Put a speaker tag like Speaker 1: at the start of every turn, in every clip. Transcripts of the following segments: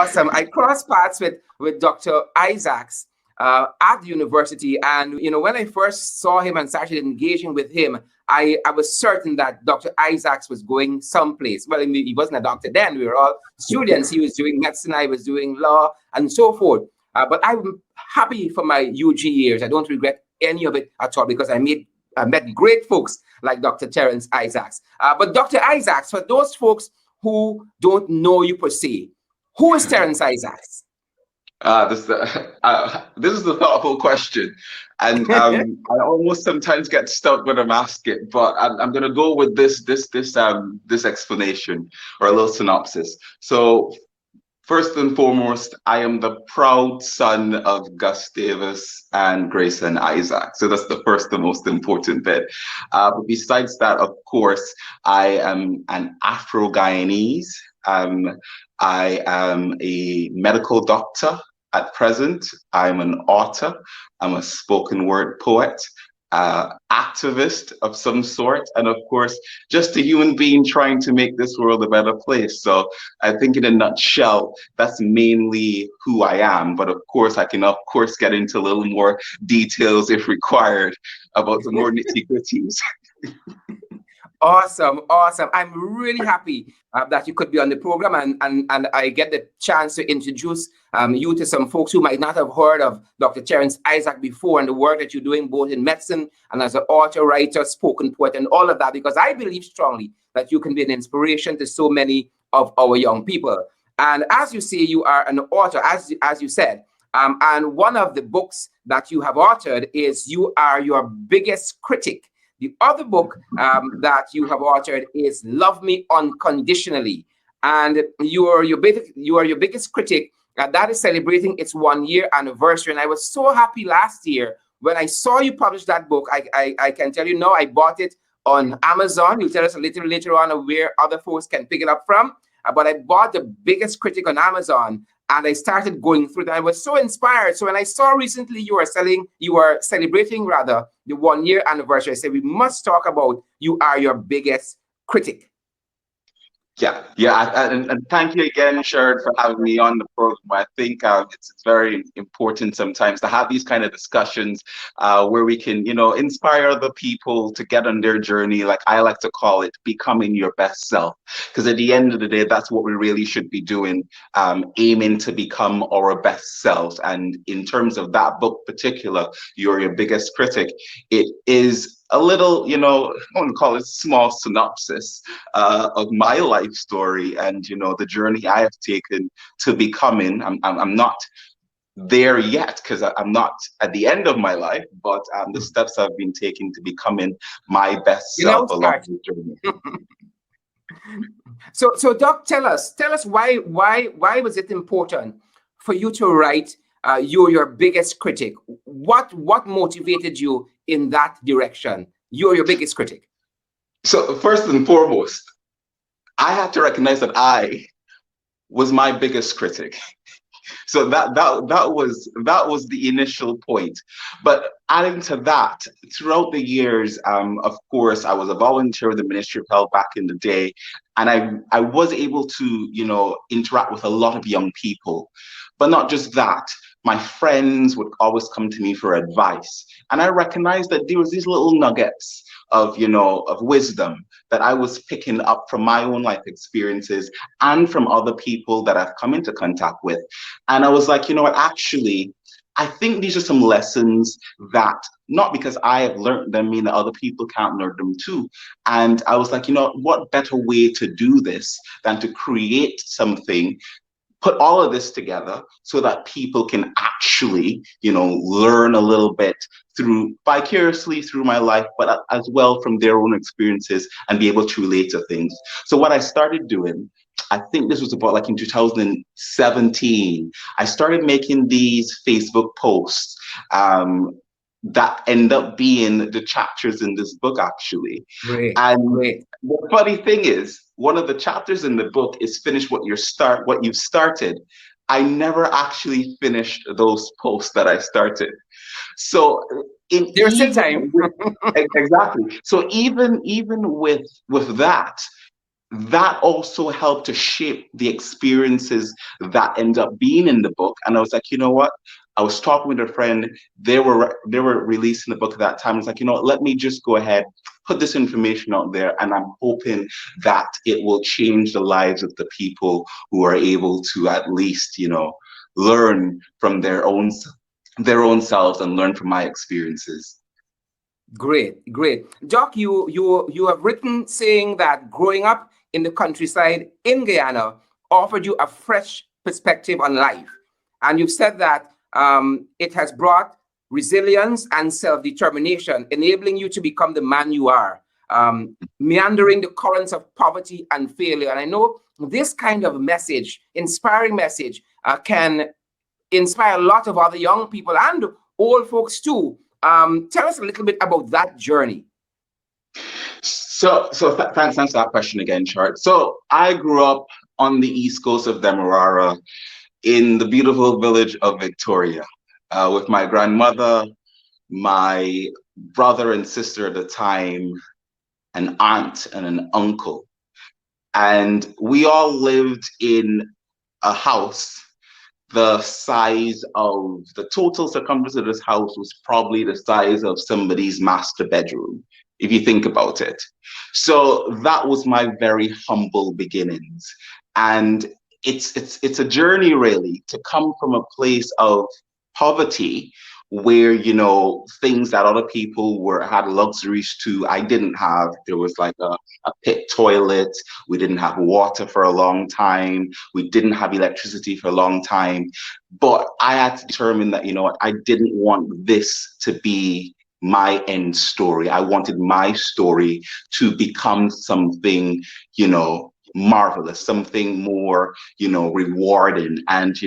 Speaker 1: Awesome. I crossed paths with Dr. Isaacs at the university. And, when I first saw him and started engaging with him, I was certain that Dr. Isaacs was going someplace. Well, I mean, he wasn't a doctor then. We were all students. He was doing medicine. I was doing law and so forth. But I'm happy for my UG years. I don't regret any of it at all because I met great folks like Dr. Terrence Isaacs. But Dr. Isaacs, for those folks who don't know you per se, who is Terrence Isaacs?
Speaker 2: This is a thoughtful question, and I almost sometimes get stuck when I'm asked it. But I'm going to go with this explanation or a little synopsis. So first and foremost, I am the proud son of Gus Davis and Grayson Isaac. So that's the first and most important bit. But besides that, of course, I am an Afro-Guyanese. I am a medical doctor at present. I'm an author. I'm a spoken word poet, activist of some sort, and of course, just a human being trying to make this world a better place. So I think in a nutshell, that's mainly who I am. But of course, I can, of course, get into a little more details if required about the more nitty-gritties.
Speaker 1: Awesome. I'm really happy that you could be on the program and I get the chance to introduce you to some folks who might not have heard of Dr. Terrence Isaac before and the work that you're doing both in medicine and as an author, writer, spoken poet, and all of that, because I believe strongly that you can be an inspiration to so many of our young people. And as you say, you are an author, as you said, and one of the books that you have authored is You Are Your Biggest Critic. The other book that you have authored is Love Me Unconditionally. And you are your biggest critic. That is celebrating its 1 year anniversary. And I was so happy last year when I saw you publish that book. I can tell you now, I bought it on Amazon. You'll tell us a little later on where other folks can pick it up from. But I bought The Biggest Critic on Amazon. And I started going through that. I was so inspired. So when I saw recently you were celebrating rather the 1 year anniversary, I said, we must talk about You Are Your Biggest Critic.
Speaker 2: Yeah, and thank you again, Sharon, for having me on the program. I think it's very important sometimes to have these kind of discussions where we can, inspire other people to get on their journey, like I like to call it, becoming your best self. Because at the end of the day, that's what we really should be doing, aiming to become our best selves. And in terms of that book particular, You're Your Biggest Critic, it is a little, I want to call it small synopsis of my life story and, the journey I have taken to becoming. I'm not there yet because I'm not at the end of my life, but the steps I've been taking to becoming my best self along the journey.
Speaker 1: So Doc, tell us why was it important for you to write You're Your Biggest Critic? What motivated you in that direction? You're your biggest critic.
Speaker 2: So first and foremost, I had to recognize that I was my biggest critic. So that was the initial point. But adding to that, throughout the years, of course, I was a volunteer with the Ministry of Health back in the day, and I was able to, interact with a lot of young people. But not just that, my friends would always come to me for advice. And I recognized that there was these little nuggets of wisdom that I was picking up from my own life experiences and from other people that I've come into contact with. And I was like, you know what, actually, I think these are some lessons that, not because I have learned them, mean that other people can't learn them too. And I was like, what better way to do this than to create something, put all of this together so that people can actually, learn a little bit vicariously through my life, but as well from their own experiences and be able to relate to things. So what I started doing, I think this was about like in 2017, I started making these Facebook posts that end up being the chapters in this book, actually.
Speaker 1: Great.
Speaker 2: The funny thing is, one of the chapters in the book is finish what you've started. I never actually finished those posts that I started. So
Speaker 1: there's still time.
Speaker 2: Exactly. So even with that, that also helped to shape the experiences that end up being in the book. And I was like, you know what? I was talking with a friend. They were releasing the book at that time. I was like, you know what? Let me just go ahead, put this information out there, and I'm hoping that it will change the lives of the people who are able to at least, learn from their own selves and learn from my experiences.
Speaker 1: Great, great. Doc, you have written saying that growing up in the countryside in Guyana offered you a fresh perspective on life. And you've said that it has brought resilience and self-determination, enabling you to become the man you are, meandering the currents of poverty and failure. And I know this kind of message, inspiring message, can inspire a lot of other young people and old folks too. Tell us a little bit about that journey.
Speaker 2: Thanks for that question again, Chart. So I grew up on the east coast of Demerara in the beautiful village of Victoria, with my grandmother, my brother and sister at the time, an aunt and an uncle. And we all lived in a house the size of the total circumference of this house was probably the size of somebody's master bedroom, if you think about it. So that was my very humble beginnings. And it's a journey really to come from a place of poverty where things that other people were had luxuries to I didn't have. There was like a pit toilet. We didn't have water for a long time. We didn't have electricity for a long time. But I had to determine that, what, I didn't want this to be my end story. I wanted my story to become something, marvelous, something more, rewarding. And,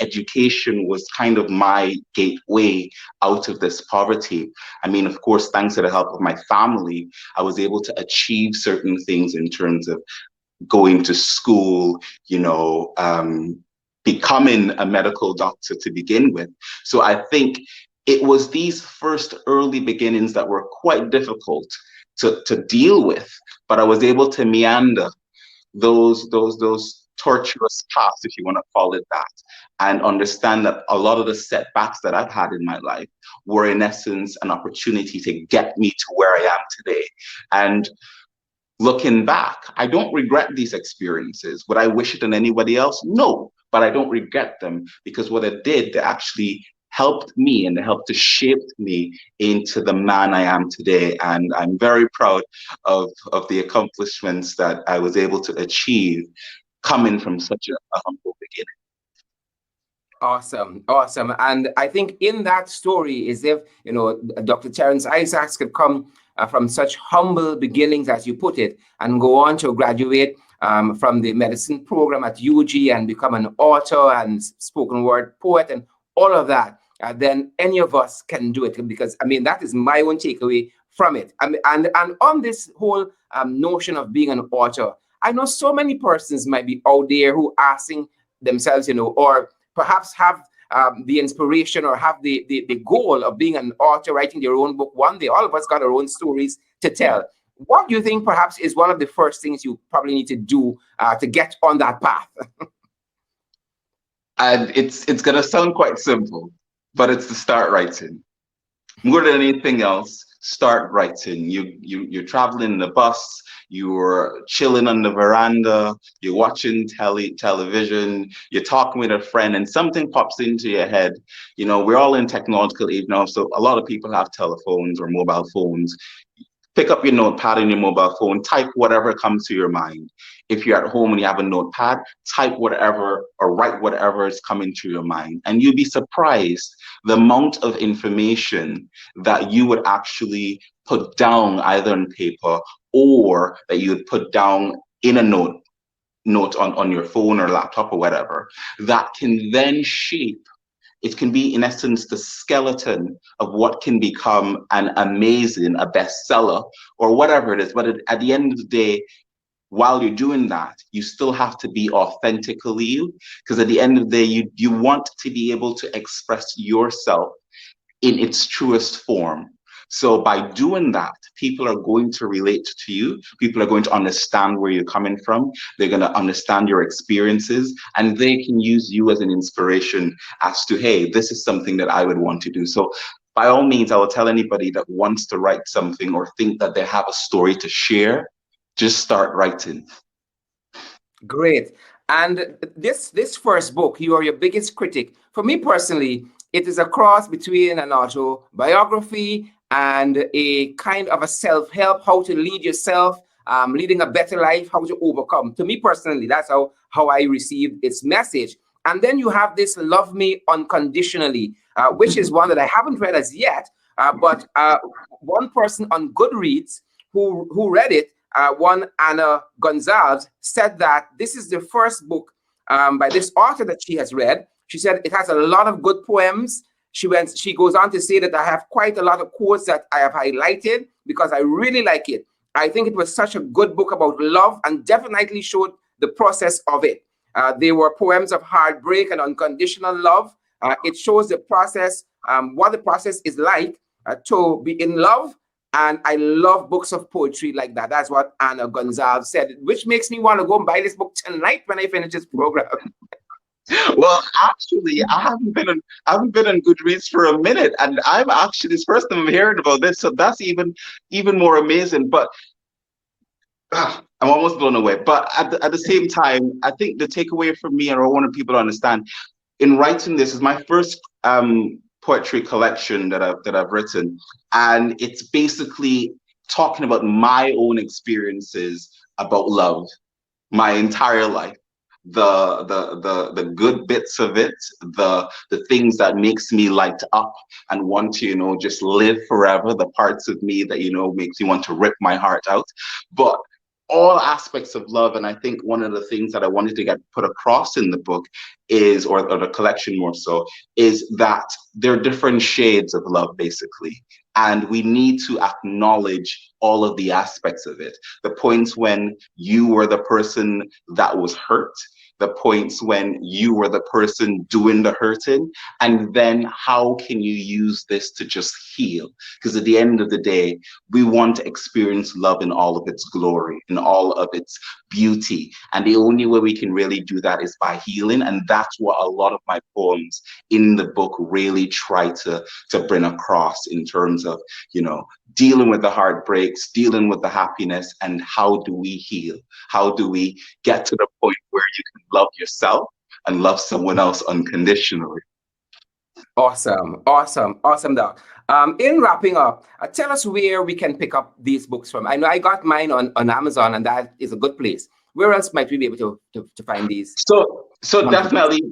Speaker 2: education was kind of my gateway out of this poverty. I mean, of course, thanks to the help of my family, I was able to achieve certain things in terms of going to school, becoming a medical doctor to begin with. So I think it was these first early beginnings that were quite difficult to deal with, but I was able to meander those torturous paths, if you want to call it that, and understand that a lot of the setbacks that I've had in my life were in essence an opportunity to get me to where I am today. And looking back, I don't regret these experiences. Would I wish it on anybody else? No, but I don't regret them because what it did, they actually helped me and they helped to shape me into the man I am today. And I'm very proud of the accomplishments that I was able to achieve coming from such a humble beginning.
Speaker 1: Awesome, awesome. And I think in that story is if, Dr. Terrence Isaacs could come from such humble beginnings, as you put it, and go on to graduate from the medicine program at UG and become an author and spoken word poet and all of that, then any of us can do it. Because, I mean, that is my own takeaway from it. And on this whole notion of being an author, I know so many persons might be out there who are asking themselves, or perhaps have the inspiration or have the goal of being an author, writing their own book one day. All of us got our own stories to tell. What do you think perhaps is one of the first things you probably need to do to get on that path?
Speaker 2: And it's gonna sound quite simple, but it's to start writing. More than anything else, start writing. You're traveling in the bus, you're chilling on the veranda, you're watching television, you're talking with a friend, and something pops into your head. We're all in technological age now, so a lot of people have telephones or mobile phones. Pick up your notepad and your mobile phone, type whatever comes to your mind. If you're at home and you have a notepad, type whatever or write whatever is coming to your mind. And you'll be surprised the amount of information that you would actually put down either on paper or that you would put down in a note on your phone or laptop or whatever, that can then shape. It can be, in essence, the skeleton of what can become an amazing, a bestseller, or whatever it is. But at the end of the day, while you're doing that, you still have to be authentically you, because at the end of the day, you want to be able to express yourself in its truest form. So by doing that, people are going to relate to you. People are going to understand where you're coming from. They're going to understand your experiences, and they can use you as an inspiration as to, hey, this is something that I would want to do. So by all means, I will tell anybody that wants to write something or think that they have a story to share, just start writing.
Speaker 1: Great. And this first book, You Are Your Biggest Critic, for me personally, it is a cross between an autobiography and a kind of a self-help, how to lead yourself, leading a better life, how to overcome. To me personally, that's how I received its message. And then you have this Love Me Unconditionally, which is one that I haven't read as yet, but one person on Goodreads who read it, one Anna Gonzalez, said that this is the first book by this author that she has read. She said it has a lot of good poems. She goes on to say that I have quite a lot of quotes that I have highlighted because I really like it. I think it was such a good book about love and definitely showed the process of it. They were poems of heartbreak and unconditional love. It shows the process, what the process is like to be in love. And I love books of poetry like that. That's what Anna Gonzalez said, which makes me want to go and buy this book tonight when I finish this program.
Speaker 2: Well, actually, I haven't been on Goodreads for a minute, and I'm actually it's first time I'm hearing about this, so that's even more amazing. But I'm almost blown away. But at the same time, I think the takeaway for me, and I wanted people to understand, in writing this is my first poetry collection that I've written, and it's basically talking about my own experiences about love, my entire life, the good bits of it, the things that makes me light up and want to just live forever, the parts of me that makes me want to rip my heart out, but all aspects of love. And I think one of the things that I wanted to get put across in the book is, or the collection more so, is that there are different shades of love, basically. And we need to acknowledge all of the aspects of it. The points when you were the person that was hurt, the points when you were the person doing the hurting, and then how can you use this to just heal? Because at the end of the day, we want to experience love in all of its glory, in all of its beauty. And the only way we can really do that is by healing. And that's what a lot of my poems in the book really try to bring across in terms of, dealing with the heartbreaks, dealing with the happiness, and how do we heal? How do we get to the point where you can love yourself and love someone else unconditionally?
Speaker 1: Awesome, awesome, awesome, Doc. In wrapping up, tell us where we can pick up these books from. I know I got mine on Amazon, and that is a good place. Where else might we be able to find these?
Speaker 2: So definitely,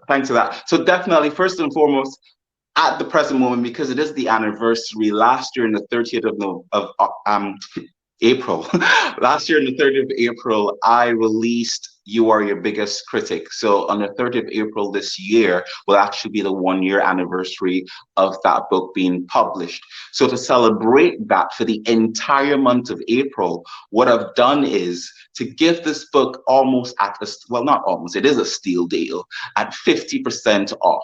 Speaker 2: thanks for that. So definitely, first and foremost, at the present moment, because it is the anniversary, last year in the 30th of April, last year in the 30th of April, I released You Are Your Biggest Critic. So on the 30th of April this year will actually be the 1-year anniversary of that book being published. So to celebrate that for the entire month of April, what I've done is to give this book almost not almost, it is a steal deal at 50% off.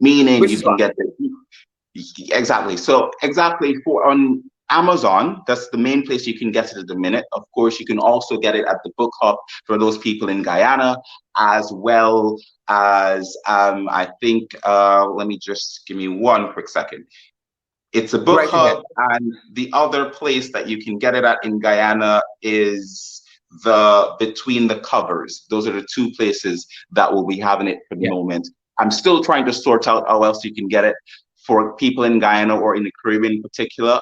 Speaker 2: Meaning you can get it exactly. So exactly for on Amazon, that's the main place you can get it at the minute. Of course, you can also get it at the Book Hub for those people in Guyana, as well as I think. Let me just give me one quick second. It's a Book Hub, and the other place that you can get it at in Guyana is the Between the Covers. Those are the two places that will be having it for the moment. I'm still trying to sort out how else you can get it for people in Guyana or in the Caribbean in particular,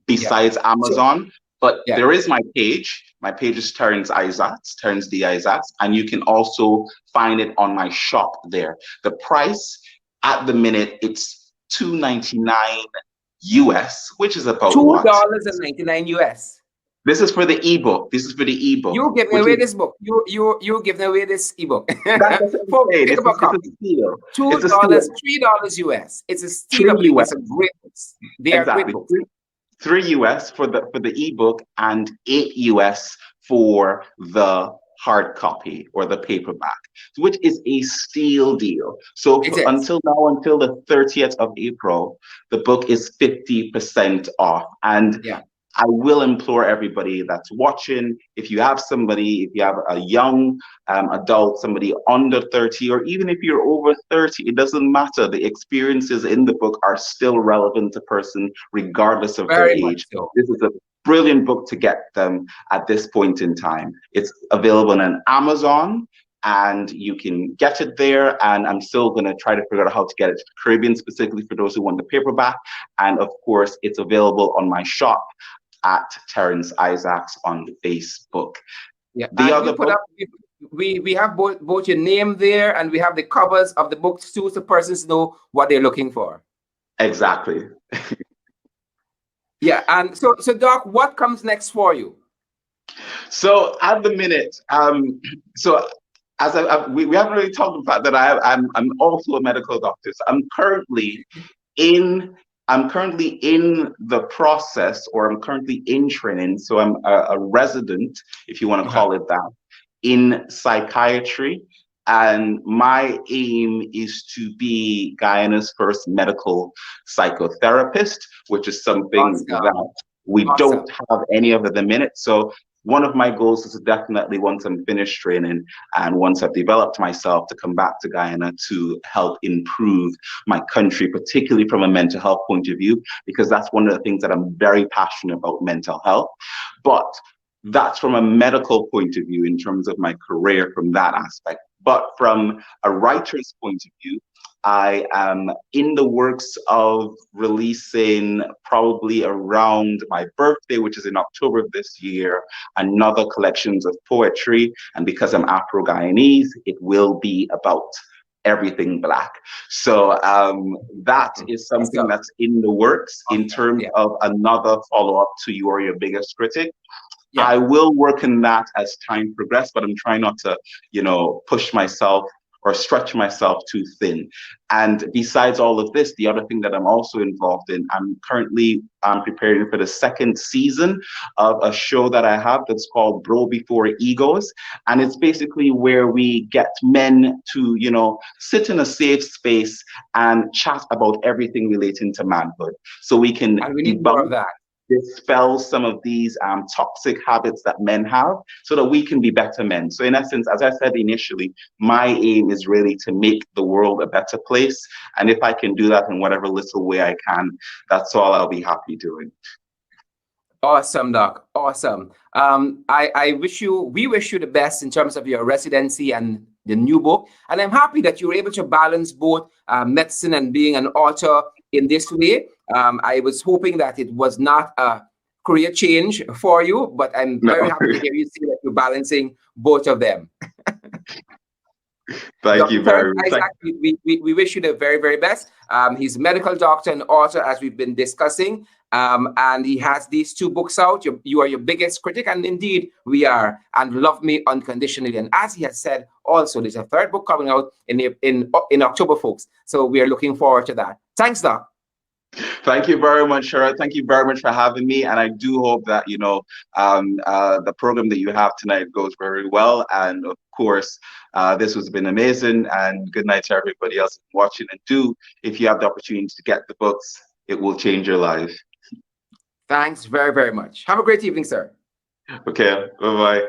Speaker 2: besides Amazon. But there is my page. My page is Terrence Isaacs, Terrence D. Isaacs, and you can also find it on my shop there. The price at the minute, it's $2.99 US, which is about
Speaker 1: $2.99 US.
Speaker 2: This is for the ebook.
Speaker 1: You're giving away this book. You're giving away this ebook.
Speaker 2: It's a steal.
Speaker 1: $2, $3 US. It's a steal. It's a great book. They are great books. $3
Speaker 2: US for the ebook and $8 US for the hard copy or the paperback, which is a steal deal. So
Speaker 1: It is.
Speaker 2: until now, until the 30th of April, the book is 50% off. And
Speaker 1: Yeah.
Speaker 2: I will implore everybody that's watching, if you have somebody, if you have a young adult, somebody under 30, or even if you're over 30, it doesn't matter. The experiences in the book are still relevant to person, regardless of their
Speaker 1: Very much
Speaker 2: age.
Speaker 1: so.
Speaker 2: This is a brilliant book to get them at this point in time. It's available on Amazon, and you can get it there. And I'm still going to try to figure out how to get it to the Caribbean, specifically for those who want the paperback. And of course, it's available on my shop at Terrence Isaacs on Facebook.
Speaker 1: Yeah,
Speaker 2: The
Speaker 1: and we
Speaker 2: other
Speaker 1: put
Speaker 2: book,
Speaker 1: up we have both your name there, and we have the covers of the books too, so persons know what they're looking for.
Speaker 2: exactly.
Speaker 1: Yeah, and so Doc, what comes next for you?
Speaker 2: So at the minute, so as we haven't really talked about that. I'm also a medical doctor. So in I'm currently in the process, or I'm currently in training. So I'm a resident, if you want to
Speaker 1: Uh-huh.
Speaker 2: call it that, in psychiatry. And my aim is to be Guyana's first medical psychotherapist, which is something
Speaker 1: Awesome.
Speaker 2: that we
Speaker 1: Awesome.
Speaker 2: don't have any of at the minute. So one of my goals is to definitely, once I'm finished training and once I've developed myself, to come back to Guyana to help improve my country, particularly from a mental health point of view, because that's one of the things that I'm very passionate about, mental health. But that's from a medical point of view in terms of my career from that aspect. But from a writer's point of view, I am in the works of releasing, probably around my birthday, which is in October of this year, another collections of poetry. And because I'm Afro-Guyanese, it will be about everything Black. So that is something
Speaker 1: Awesome.
Speaker 2: that's in the works. In
Speaker 1: Awesome.
Speaker 2: terms
Speaker 1: Yeah.
Speaker 2: of another follow-up to You Are Your Biggest Critic,
Speaker 1: Yeah.
Speaker 2: I will work on that as time progresses, but I'm trying not to, push myself or stretch myself too thin. And besides all of this, the other thing that I'm also involved in, I'm currently preparing for the second season of a show that I have that's called Bro Before Egos. And it's basically where we get men to, sit in a safe space and chat about everything relating to manhood. So we can
Speaker 1: And we need more of
Speaker 2: debunk,
Speaker 1: that.
Speaker 2: dispel some of these toxic habits that men have, so that we can be better men. So in essence, as I said initially, my aim is really to make the world a better place. And if I can do that in whatever little way I can, that's all I'll be happy doing.
Speaker 1: Awesome, Doc. Awesome. We wish you the best in terms of your residency and the new book. And I'm happy that you were able to balance both medicine and being an author in this way. I was hoping that it was not a career change for you, but I'm
Speaker 2: No,
Speaker 1: very happy to hear you say that you're balancing both of them.
Speaker 2: thank
Speaker 1: Dr.
Speaker 2: you
Speaker 1: Terrence
Speaker 2: very much.
Speaker 1: Isaac, we wish you the very, very best. He's a medical doctor and author, as we've been discussing. And he has these two books out. You Are Your Biggest Critic, and indeed we are, and Love Me Unconditionally. And as he has said, also there's a third book coming out in October, folks. So we are looking forward to that. Thanks, Doc.
Speaker 2: Thank you very much, Sherrod. Thank you very much for having me. And I do hope that, the program that you have tonight goes very well. And of course, this has been amazing. And good night to everybody else watching. And if you have the opportunity to get the books, it will change your life.
Speaker 1: Thanks very, very much. Have a great evening, sir.
Speaker 2: Okay, bye-bye.